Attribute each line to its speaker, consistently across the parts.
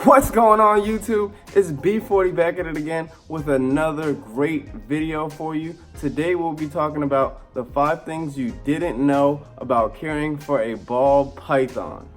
Speaker 1: What's going on, YouTube? It's B40 back at it again with another great video for you. Today we'll be talking about the 5 things you didn't know about caring for a ball python.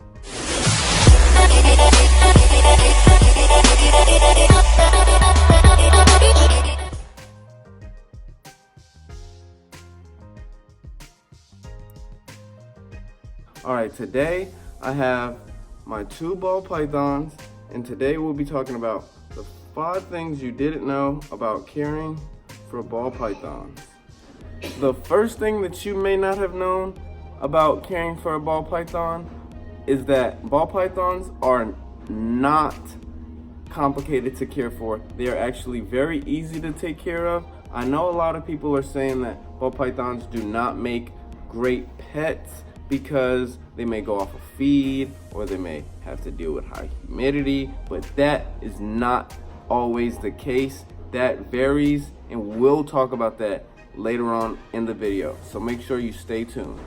Speaker 1: Alright, today I have my 2 ball pythons, and today we'll be talking about the 5 things you didn't know about caring for ball pythons. The first thing that you may not have known about caring for a ball python is that ball pythons are not complicated to care for. They are actually very easy to take care of. I know a lot of people are saying that ball pythons do not make great pets because they may go off of feed or they may have to deal with high humidity, but that is not always the case. That varies, and we'll talk about that later on in the video, so make sure you stay tuned.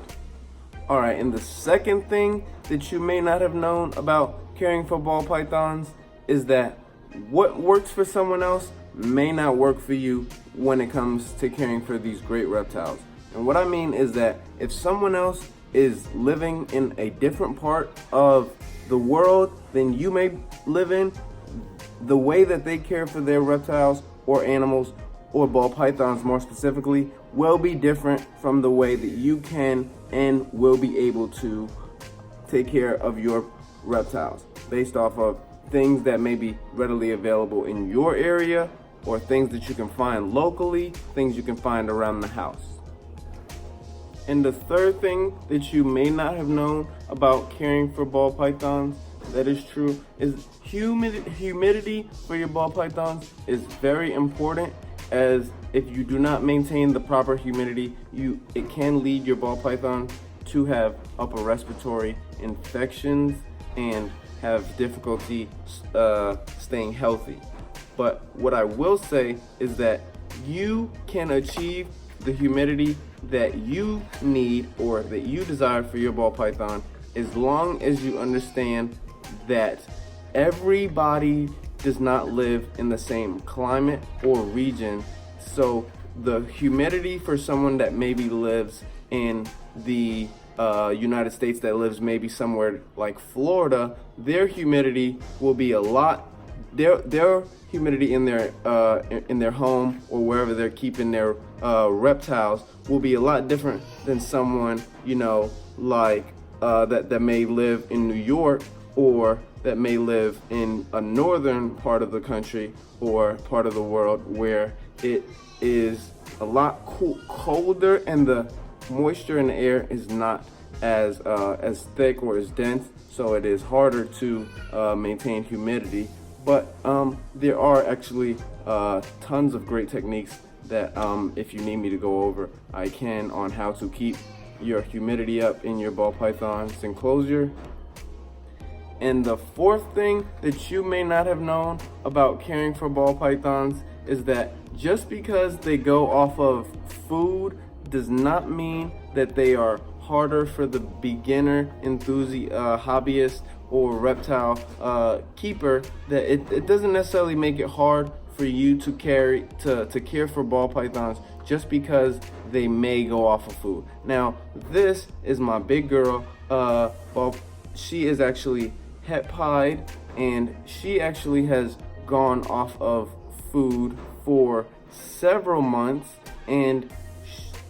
Speaker 1: Alright, and the second thing that you may not have known about caring for ball pythons is that what works for someone else may not work for you when it comes to caring for these great reptiles. And what I mean is that if someone else is living in a different part of the world than you may live in, the way that they care for their reptiles or animals, or ball pythons more specifically, will be different from the way that you can and will be able to take care of your reptiles based off of things that may be readily available in your area, or things that you can find locally, things you can find around the house. And the third thing that you may not have known about caring for ball pythons that is true is humidity for your ball pythons is very important, as if you do not maintain the proper humidity, it can lead your ball python to have upper respiratory infections and have difficulty staying healthy. But what I will say is that you can achieve the humidity that you need or that you desire for your ball python as long as you understand that everybody does not live in the same climate or region. So the humidity for someone that maybe lives in the United States, that lives maybe somewhere like Florida, their humidity will be a lot, their humidity in their home or wherever they're keeping their reptiles will be a lot different than someone, you know, like that may live in New York, or that may live in a northern part of the country or part of the world where it is a lot colder and the moisture in the air is not as thick or as dense, so it is harder to maintain humidity. But there are actually tons of great techniques that if you need me to go over, I can, on how to keep your humidity up in your ball python's enclosure. And the fourth thing that you may not have known about caring for ball pythons is that just because they go off of food does not mean that they are harder for the beginner hobbyist or reptile keeper. That it doesn't necessarily make it hard for you to care for ball pythons just because they may go off of food. Now, this is my big girl. She is actually het-pied, and she actually has gone off of food for several months, and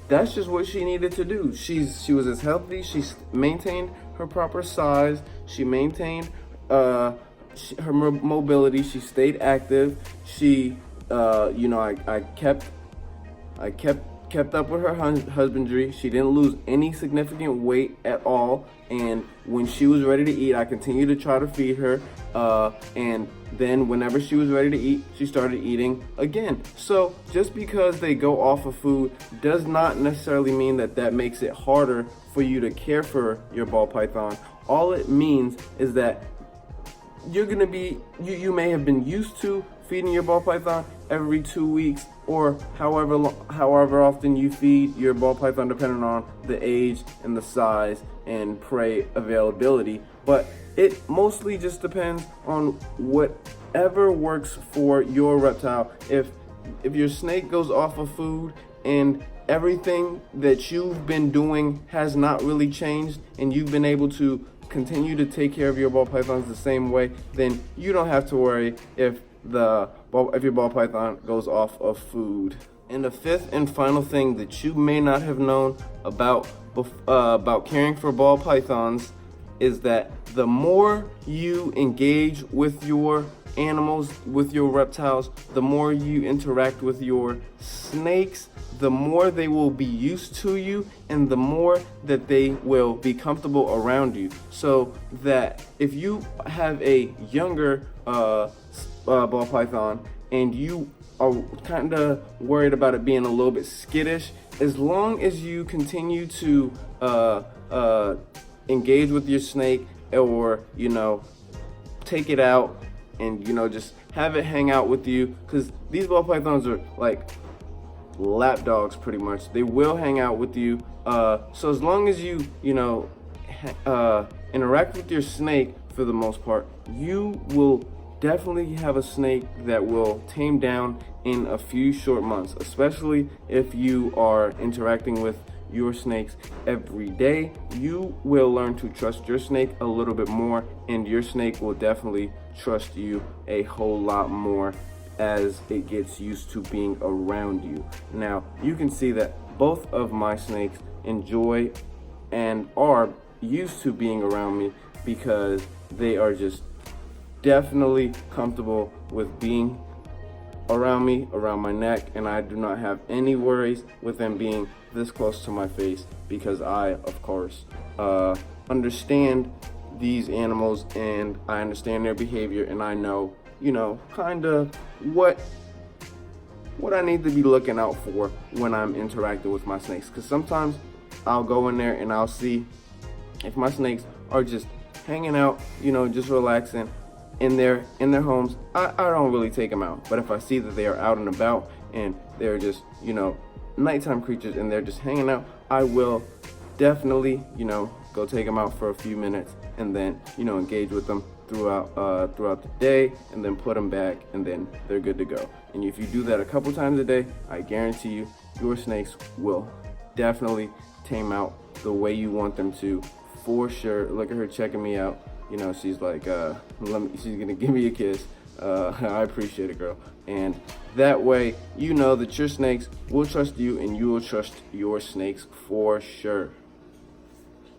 Speaker 1: that's just what she needed to do. She was as healthy. She maintained her proper size. She maintained her mobility. She stayed active. She, I kept up with her husbandry. She didn't lose any significant weight at all. And when she was ready to eat, I continued to try to feed her. And then whenever she was ready to eat, she started eating again. So just because they go off of food does not necessarily mean that makes it harder for you to care for your ball python. All it means is that you're gonna be, you may have been used to feeding your ball python every 2 weeks, or however often you feed your ball python, depending on the age and the size and prey availability. but it mostly just depends on whatever works for your reptile. If your snake goes off of food and everything that you've been doing has not really changed, and you've been able to continue to take care of your ball pythons the same way, then you don't have to worry if your ball python goes off of food. And the fifth and final thing that you may not have known about caring for ball pythons is that the more you engage with your animals, with your reptiles, the more you interact with your snakes, the more they will be used to you, and the more that they will be comfortable around you. So that if you have a younger ball python and you are kind of worried about it being a little bit skittish, as long as you continue to engage with your snake, or take it out and just have it hang out with you, because these ball pythons are like lap dogs pretty much. They will hang out with you, so as long as you interact with your snake, for the most part, you will definitely have a snake that will tame down in a few short months, especially if you are interacting with your snakes every day. You will learn to trust your snake a little bit more, and your snake will definitely trust you a whole lot more as it gets used to being around you. Now, you can see that both of my snakes enjoy and are used to being around me, because they are just definitely comfortable with being around me, around my neck, and I do not have any worries with them being this close to my face, because I, of course, understand these animals, and I understand their behavior, and I know, kind of what I need to be looking out for when I'm interacting with my snakes. Because sometimes I'll go in there and I'll see if my snakes are just hanging out, just relaxing in their homes. I don't really take them out. But if I see that they are out and about and they're just, nighttime creatures and they're just hanging out, I will definitely, go take them out for a few minutes, and then, engage with them throughout the day, and then put them back, and then they're good to go. And if you do that a couple times a day, I guarantee you, your snakes will definitely tame out the way you want them to, for sure. Look at her checking me out. She's like, she's gonna give me a kiss. I appreciate it, girl. And that way, that your snakes will trust you, and you will trust your snakes for sure.